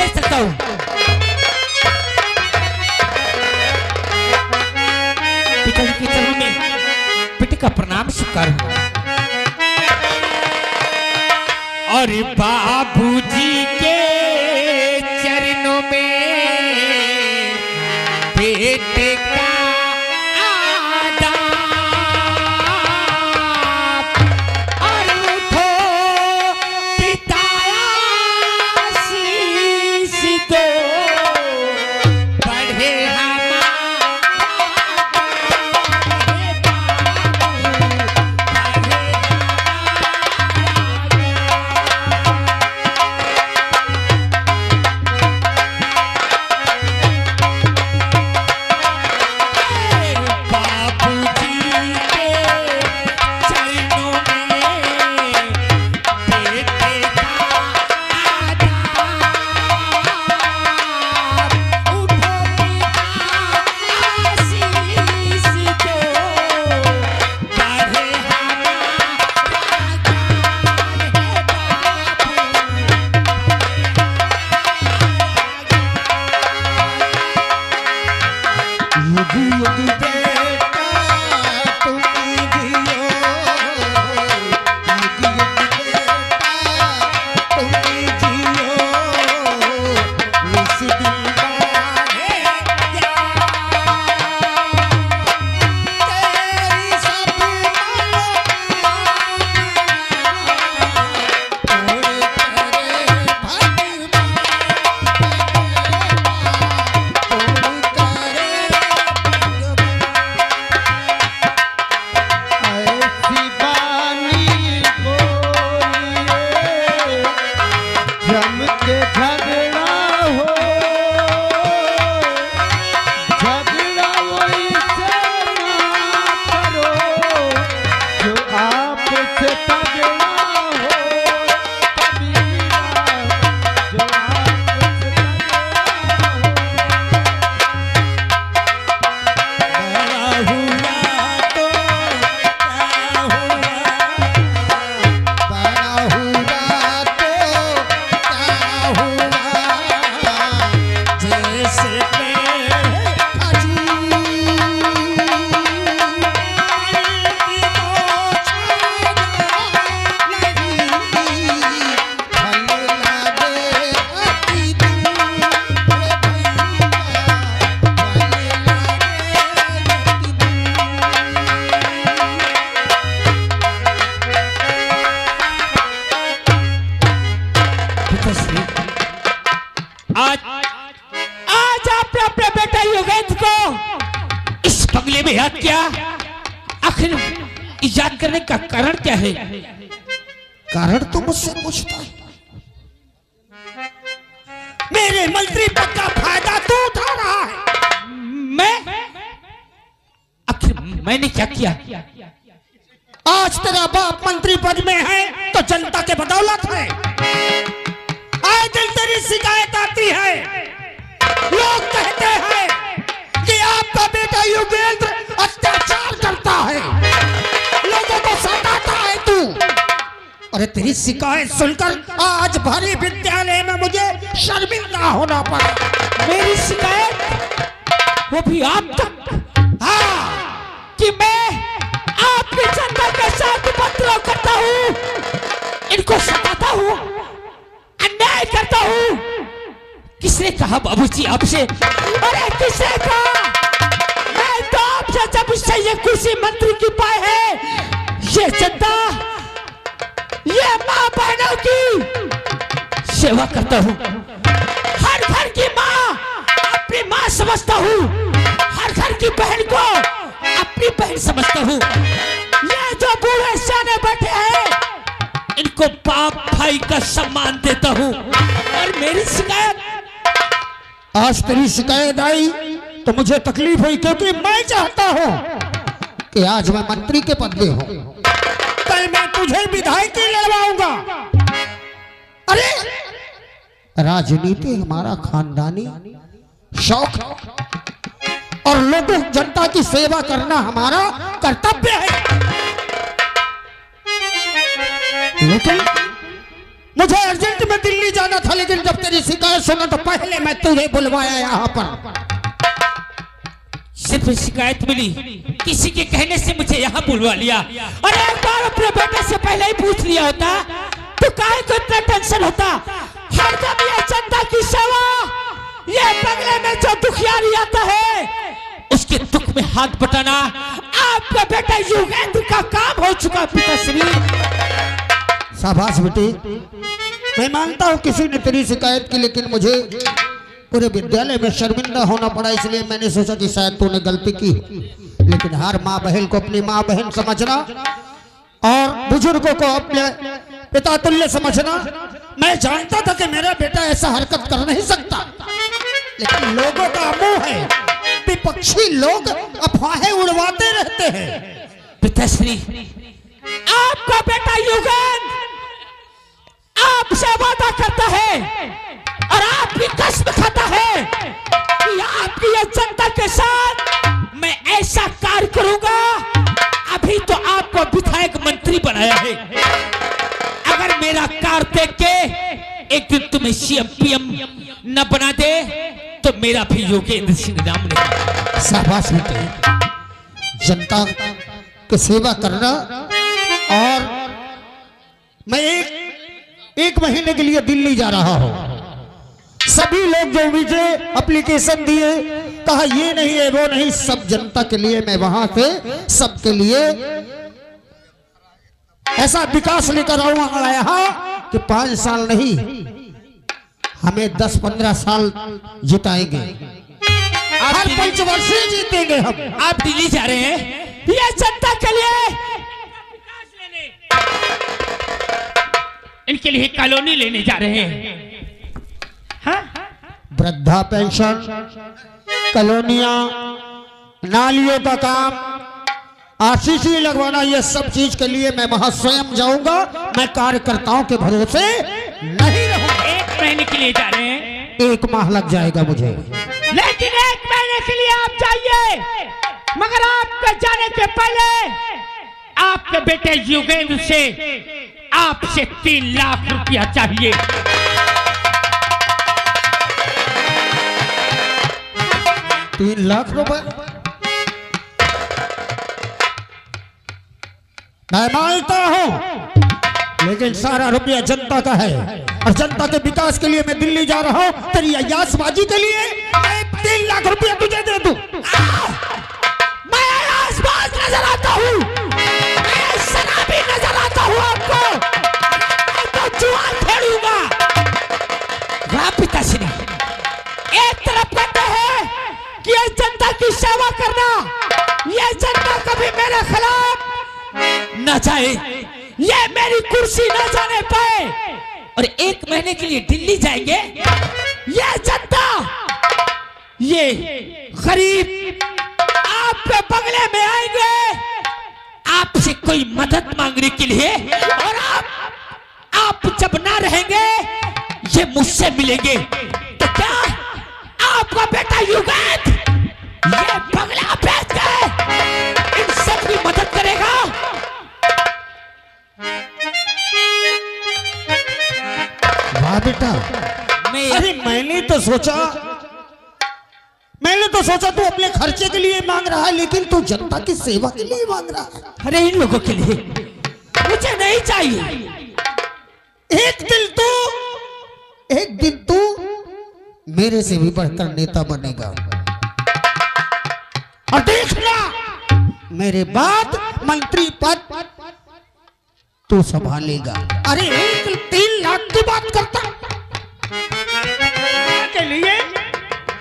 कह सकता हूँ। पिताजी के चरणों में बेटे का प्रणाम स्वीकार हो। और बाबूजी के चरणों में बेटे का आदाब। और उठो पिताया शीश दो, बढ़े आज आपने अपने बेटा योगेंद्र को इस बंगले में याद किया। आखिर याद करने का कारण क्या है? कारण तो मुझसे पूछता है। मेरे मंत्री पद का फायदा तू उठा रहा है। मैं? आखिर मैंने क्या किया? आज तेरा बाप मंत्री पद में है तो जनता के बदौलत है। आए दिन तेरी शिकायत आती है। लोग कहते हैं कि आपका बेटा योगेंद्र अत्याचार करता है, लोगों को सताता है तू। अरे तेरी शिकायत सुनकर आज भरी विद्यालय में मुझे शर्मिंदा होना पड़ा। मेरी शिकायत वो भी आप तक? हाँ, कि मैं आपकी जनता के साथ उपद्रव करता हूँ, इनको सताता हूँ, अन्याय करता हूँ। किसने कहा बाबूजी आपसे? अरे किसने कहा? मैं तो आपसे जब से ये कुर्सी मंत्री की पाई है, ये जनता, ये माँ बहनों की सेवा करता हूँ। हर घर की माँ अपनी माँ समझता हूँ, हर घर की बहन को अपनी बहन समझता हूँ। ये जो बूढ़े सियाने बैठे हैं, इनको बाप भाई का सम्मान देता हूँ। और मेरी शिकायत, आज तेरी शिकायत आई तो मुझे तकलीफ हुई, क्योंकि मैं चाहता हूँ कि आज मैं मंत्री के पद में हूँ, कल मैं तुझे विधायकी लड़वाऊंगा। अरे राजनीति हमारा खानदानी शौक और लोगों जनता की सेवा करना हमारा कर्तव्य है। लेकिन मुझे अर्जेंट में दिल्ली जाना था, लेकिन जब तेरी शिकायत शिकायत सुनो तो पहले मैं तुझे बुलवाया यहाँ पर। सिर्फ शिकायत मिली, किसी के कहने से मुझे यहाँ बुलवा लिया। और एक बार अपने बेटे से पहले ही पूछ लिया होता तो काहे को इतना टेंशन होता। हरदम ये जनता की सेवा, ये बंगले में जो दुखियारी आता है उसके दुख में हाथ बटाना आपका बेटा युगेंद्र का काम हो चुका। पिताश्री शाबाश बेटी, मैं मानता हूँ किसी ने तेरी शिकायत की, लेकिन मुझे पूरे विद्यालय में शर्मिंदा होना पड़ा, इसलिए मैंने सोचा कि शायद तूने गलती की। लेकिन हर माँ बहन को अपनी माँ बहन समझना और बुजुर्गों को अपने पिता तुल्य समझना। मैं जानता था कि मेरा बेटा ऐसा हरकत कर नहीं सकता, लेकिन लोगों का मुंह है, विपक्षी लोग अफवाहें उड़वाते रहते हैं। पिताश्री आपका बेटा युगेंद्र आपसे वादा करता है और आपकी कसम खाता है कि आपकी ये जनता के साथ मैं ऐसा कार्य करूंगा। अभी तो आपको विधायक मंत्री बनाया है, अगर मेरा कार्य देख के एक दिन तुम्हें सीएम पीएम न बना दे तो मेरा भी योगेंद्र सिंह नाम नहीं। शाबाश बेटे, जनता की सेवा करना। और मैं एक महीने के लिए दिल्ली जा रहा हूं। सभी लोग जो मुझे एप्लीकेशन दिए, कहा ये नहीं है वो नहीं, सब जनता के लिए मैं वहां से सबके लिए ऐसा विकास लेकर आऊंगा यहाँ कि 5 साल नहीं, हमें 10-15 साल जिताएंगे, हर पंचवर्षीय जीतेंगे हम। आप दिल्ली जा रहे हैं ये जनता के लिए, इनके लिए कॉलोनी लेने जा रहे हैं। हाँ? वृद्धा पेंशन, कॉलोनियां, नालियों का काम, आरसीसी लगवाना, ये सब चीज के लिए मैं वहां स्वयं जाऊंगा। मैं कार्यकर्ताओं के भरोसे नहीं रहूंगा। 1 महीने के लिए जा रहे हैं? 1 माह लग जाएगा मुझे। लेकिन 1 महीने के लिए आप जाइए, मगर आपके जाने के पहले आपके बेटे युगेंद्र से आपसे 3 लाख रुपया चाहिए। 3 लाख रुपए? मैं मानता हूं, लेकिन सारा रुपया जनता का है और जनता के विकास के लिए मैं दिल्ली जा रहा हूं। तेरी अयासबाजी के लिए 3 लाख रुपया तुझे दे दूं। मैं अयासबाज नजर आता हूं, मैं शराबी नजर आता हूं आपको, मैं तो जुआ खेलूंगा। वाह पिताश्री, एक तरफ कहते हैं कि ये जनता की सेवा करना, ये जनता कभी मेरे खिलाफ न जाए, ये मेरी कुर्सी न जाने पाए, और 1 महीने के लिए दिल्ली जाएंगे। ये जनता, ये गरीब आपके बंगले में आएंगे आपसे कोई मदद मांगने के लिए, और आप जब ना रहेंगे ये मुझसे मिलेंगे। तो क्या आपका बेटा युगेंद्र ये बंगला बेच के इन सबकी मदद करेगा? वाह बेटा, अरे मैंने तो सोचा तू अपने खर्चे के लिए मांग रहा है, लेकिन तू जनता की सेवा के लिए मांग रहा है। अरे इन लोगों के लिए मुझे नहीं चाहिए। एक दिन तू मेरे से भी बढ़कर नेता बनेगा, और देखना मेरे बाद मंत्री पद तू संभालेगा। अरे 3 लाख की बात करता के लिए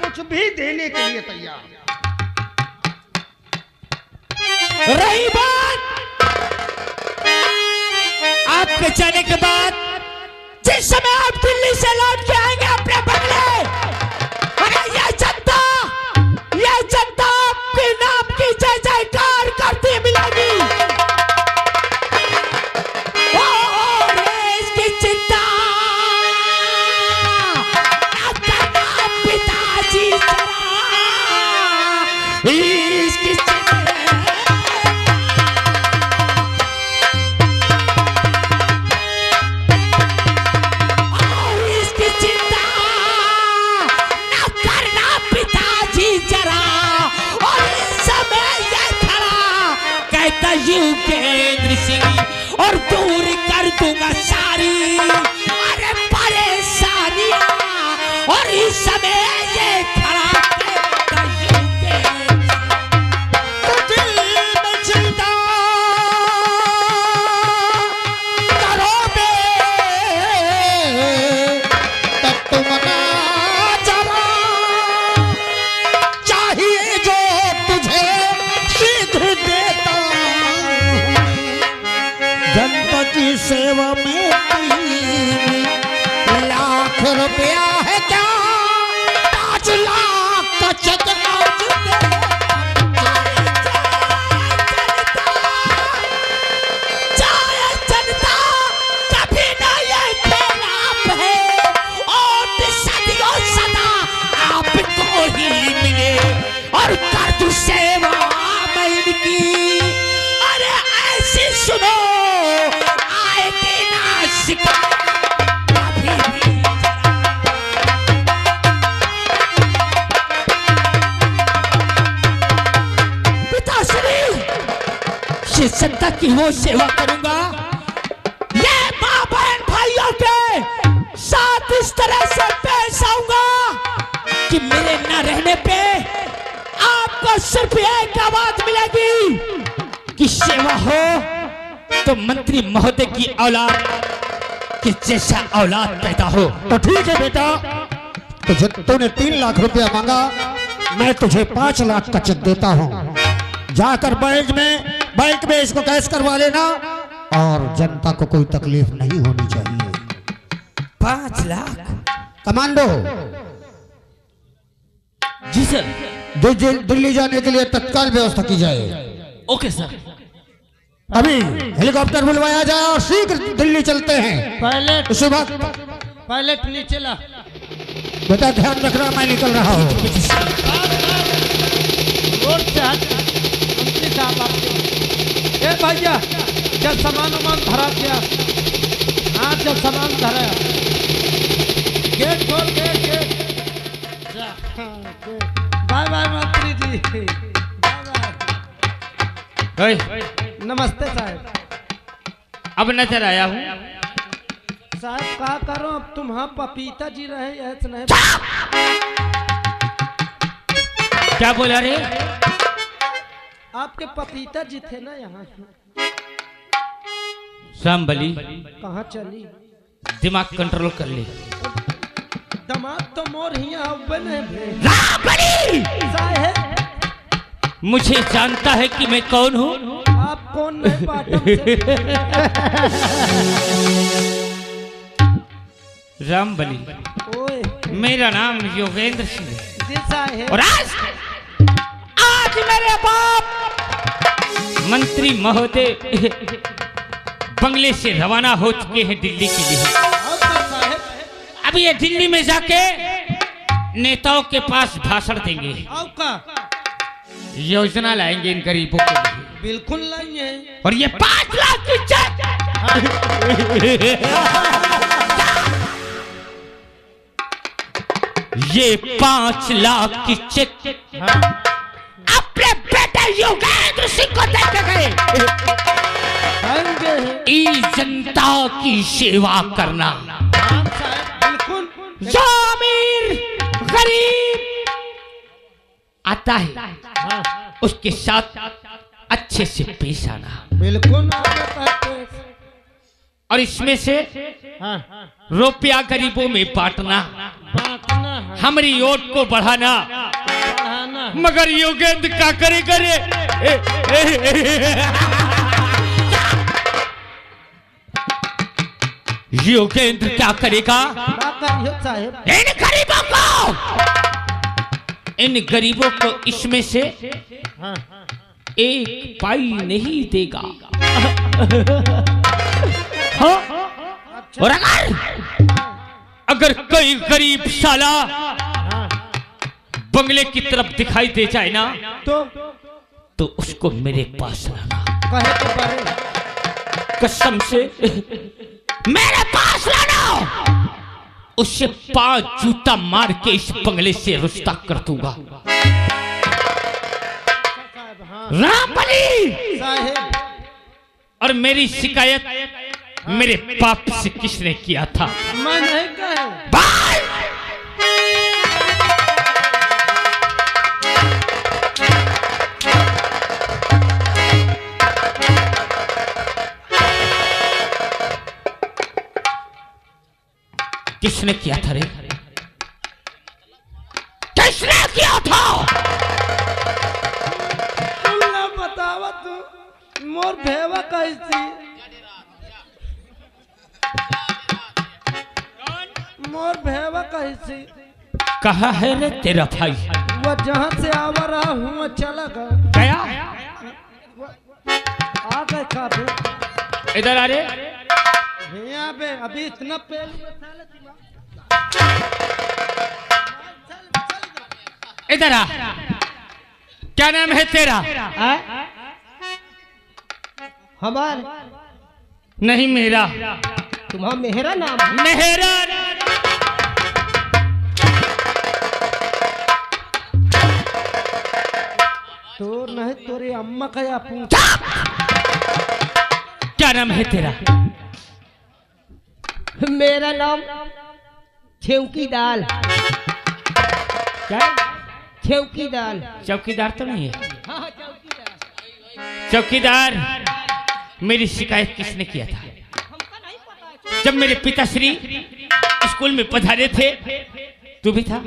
कुछ भी देने के लिए तैयार। रही बात आपके जाने के बाद, जिस समय आप दिल्ली से लौट के आएंगे अपने बंगले, अरे ये जनता आपके नाम की जय जयकार करती मिलेगी। और इसकी चिंता न करना पिताजी, इसकी चिंता युगेंद्र सिंह और दूर कर दूंगा सारी अरे परेशानियां और इस समय ये खड़ा सेवा में 3 लाख रुपया है क्या 5 लाख का चेक जनता कभी ना ये खेल आप है और सदियों सदा आपको ही मिले और कर दूं सेवा मैं इनकी अरे ऐसी सुनो जनता की वो सेवा करूंगा ये मां बहन भाइयों के साथ इस तरह से पेश आऊंगा कि मेरे न रहने पे आपको सिर्फ एक आवाज मिलेगी कि सेवा हो तो मंत्री महोदय की औलाद कि जैसा औलाद पैदा हो। तो ठीक है बेटा, तो तूने 3 लाख रुपया मांगा, मैं तुझे 5 लाख का चेक देता हूँ। जाकर बैंक में इसको कैश करवा लेना और जनता को कोई तकलीफ नहीं होनी चाहिए। 5 लाख कमांडो जी सर, दिल्ली जाने के लिए तत्काल व्यवस्था की जाए। Okay sir. अभी हेलीकॉप्टर बुलवाया जाए और शीघ्र दिल्ली चलते हैं। पायलट नीचे ला। बेटा ध्यान रखना, मैं निकल रहा हूँ। रोड से हट मंत्री साहब आपके। ए भैया जब सामान धरा गया, हाँ जब सामान धरा गेट खोल गेट। बाय बाय मंत्री जी, बाय बाय। नमस्ते साहब। अब नजर आया हूँ साहब, क्या करो अब तुम हाँ पपीता जी रहे ऐसे नहीं। क्या बोला रे? आपके पपीता जी थे ना यहाँ। शामबली कहाँ चली? दिमाग कंट्रोल कर ले। दिमाग तो मोर ही साहब मुझे जानता है कि मैं कौन हूँ। आप कौन नहीं पाटम से। रामबली, ओए मेरा नाम योगेंद्र सिंह है। और आज मेरे बाप मंत्री महोदय बंगले से रवाना हो चुके हैं दिल्ली के लिए। अब ये दिल्ली में जाके नेताओं के पास भाषण देंगे, योजना लाएंगे इन गरीबों के लिए। बिल्कुल लाएंगे। और ये 5 लाख की चेक ये 5 लाख की चेक अपने बेटे योगेंद्र सिंह को देके गए। ई जनता की सेवा करना। बिल्कुल। जो अमीर गरीब आता है उसके साथ अच्छे से पेश आना। बिल्कुल। और इसमें से रुपया गरीबों में बांटना, हमारी वोट को बढ़ाना। मगर योगेंद्र क्या करे करे योगेंद्र क्या करेगा? इन गरीबों को इसमें से 1 पाई नहीं देगा। हाँ? और अगर कोई गरीब साला बंगले की तरफ दिखाई दे जाए ना तो उसको मेरे पास लाना। कसम से मेरे पास लाना, उससे 5 जूता मार के इस बंगले से रुस्ता कर दूंगा। रामबली और मेरी शिकायत मेरे पाप से किसने किया था? मैं नहीं कहे। किसने किया था रे? किसने किया था? तुम ना बतावा, तू मोर भेवा कैसी, मोर भेवा कैसी। कहा है रे तेरा भाई? वो जहाँ से आवा रहा हूँ वो चला गया। आ गए काफी। इधर आ रे। यहाँ पे अभी इतना पेल इधर आ। क्या नाम है तेरा? हमार नहीं मेरा। तुम्हारा मेहरा नाम? मेहरा। तो नहीं तोरी अम्मा का या पूछ। क्या नाम है तेरा? मेरा नाम छेवकी दाल। क्या? छेवकी दाल। चौकीदार तो नहीं है? हाँ चौकीदार। चौकीदार, मेरी शिकायत किसने किया था? जब मेरे पिताश्री स्कूल में पधारे थे, तू भी था?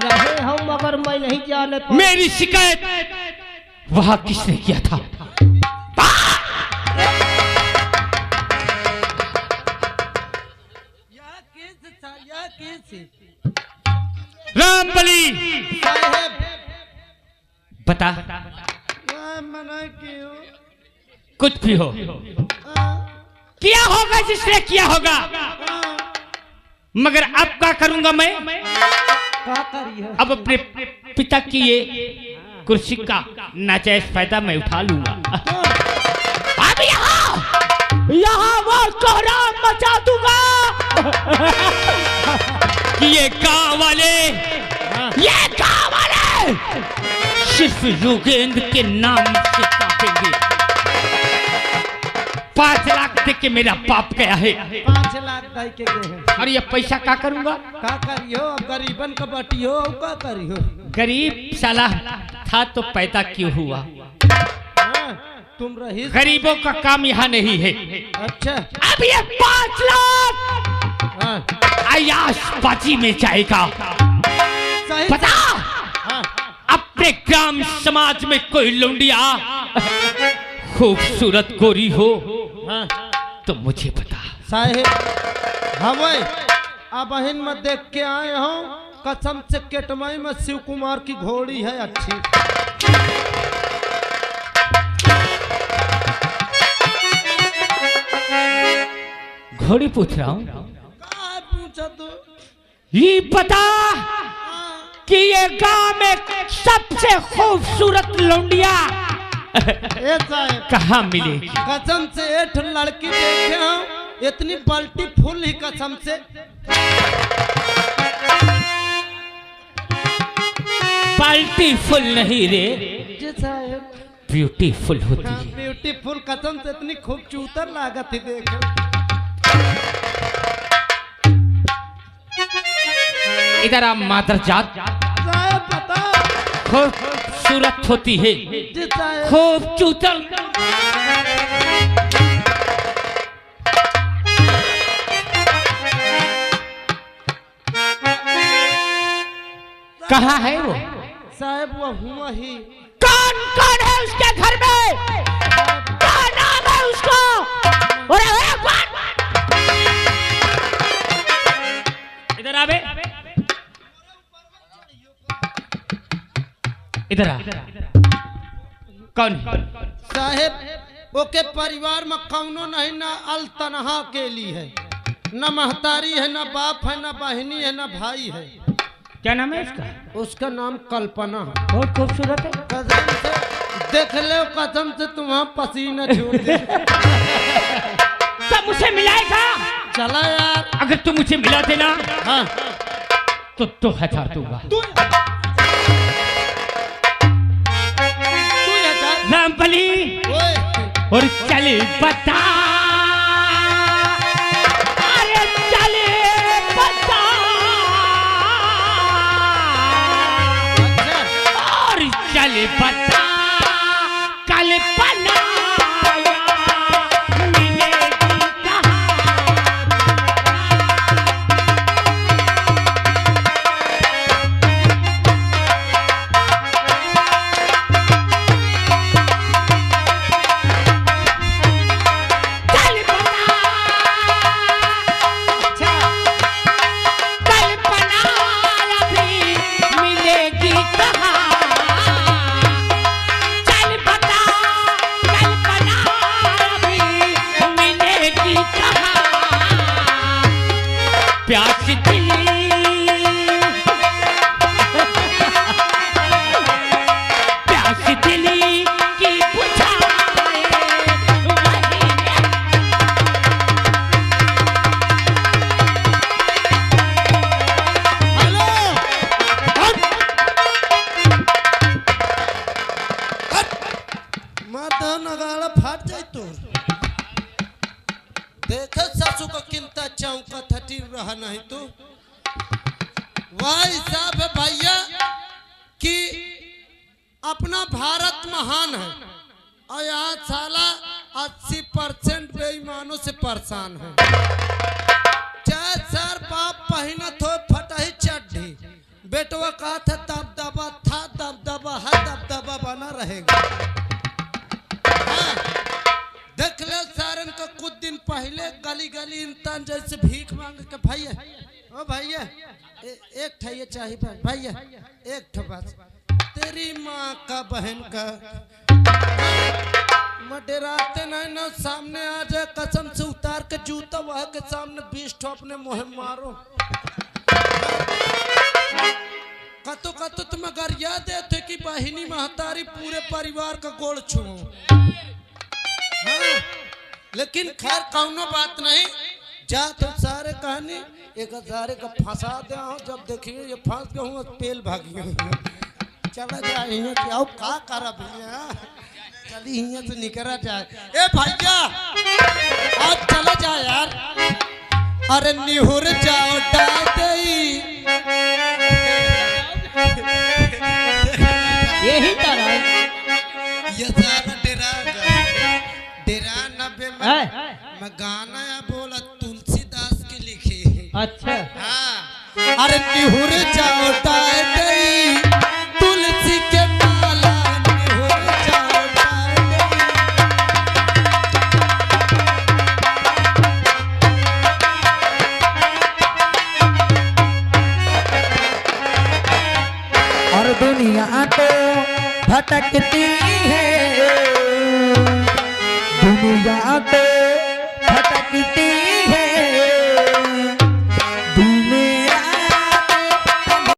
रहे हम मगर मैं नहीं जाने पर। मेरी शिकायत वहां किसने किया था? रामबली साहेब बता। मना क्यों? कुछ भी हो, किया होगा जिसने किया होगा, मगर अब क्या करूंगा मैं? क्या करिए? अब अपने पिता की ये कुर्सी का नाजायज फायदा मैं उठा लूंगा। अब यहाँ वो कोहराम मचा दूंगा कि ये गांव वाले सिर्फ योगेंद्र के नाम से कांपेंगे। 5 लाख दे के मेरा पाप गया है। 5 लाख दे के गए हैं। और ये पैसा क्या करूंगा? क्या करियो? अब गरीबन का बटियो, क्या करियो? गरीब साला था तो पैदा क्यों हुआ? हाँ, तुम रही गरीबों का काम यहाँ नहीं है। अच्छा। अब ये 5 लाख हाँ, अयाश बाजी में जाएगा। सही पता हाँ, अपने ग्राम समाज में कोई लौंडिया खूबसूरत गोरी हो हाँ। तो मुझे पता। साहेब हमें अब अहिन में देख के आए हो, कसम से केटमई में शिव कुमार की घोड़ी है अच्छी। घोड़ी पूछ रहा हूँ। पूछा तो ये पता कि ये गांव में सबसे खूबसूरत लौंडिया कहाँ मिलेगी? कसम से 8 लड़की देखे हो, इतनी बाल्टी फुल ही कसम से। बाल्टी फुल नहीं रे, जी साहब ब्यूटीफुल होती है। ब्यूटीफुल कसम से इतनी खूबसूरत लागत ही देखे। इधर आप मादरजात साहब बता। खूबसूरत होती है, जी साहब खूबसूरत। कहाँ है वो? साहब वो हुआ ही। कौन कौन है उसके घर में? क्या नाम है उसका? और इधर आवे, इधर आ। कौन है? साहेब ओके परिवार में कौनो नहीं, ना अल तनहा के लिए है, न महतारी है, न बाप है, न बहनी है, न भाई है। क्या नाम है उसका? उसका नाम कल्पना है। बहुत खूबसूरत है। कसम से देख ले, कसम से तुम्हारा पसीना छूट दे। तब मुझे मिलाएगा? चला यार। अगर तू मुझे मिला देना हाँ तो 2000 दूंगा। रामबली और चले बता, अरे चले बता और चले बता कल्पना प्यास दिली प्यास दिली की बुझाए वही हेलो माता नगाड़ा फाट जाए तो देख सासू को किंता चौका थटी रहा नहीं तो वह हिसाब है भैया कि अपना भारत महान है और यहाँ साला 80% बेईमानों से परेशान है। चाहे सर बाप पहनत हो फटाही चड्ढी, बेटवा कहा था दबदबा था दबदबा है दबदबा बना रहेगा। हाँ, देख ले सारन का कुछ दिन पहले गली गली इंसान जैसे भीख मांग के भैया ओ भैया एक ठैया चाहिए भैया एक ठबस तेरी माँ का बहन का मडेराते नहीं ना सामने आ जाए कसम से उतार के जूता वह के सामने 20 ठो अपने मुँह मारो। कतो कतो तुम अगर याद देते कि बहिनी महतारी पूरे परिवार का गोड़ छुओ। हाँ, लेकिन खैर कौनो बात नहीं, जा तुम सारे कहानी एक सारे का फंसा दे हो, जब देखिए ये फंस गया हूँ पेल भागी चला जाए आओ का करा भैया चली यहाँ से निकला जाए। ए भैया आज चला जाए यार, अरे निहुर जाओ डाल दे यही तरह ये सारा डेरा नब्बे मैं गाना या बोला तुलसीदास के लिखे। अच्छा हाँ, अरे निहुर जाओ डाल दई तुलसी के माला निहुर जाओ डाल दई। और दुनिया तो भटकती है, दुनिया तो भटकती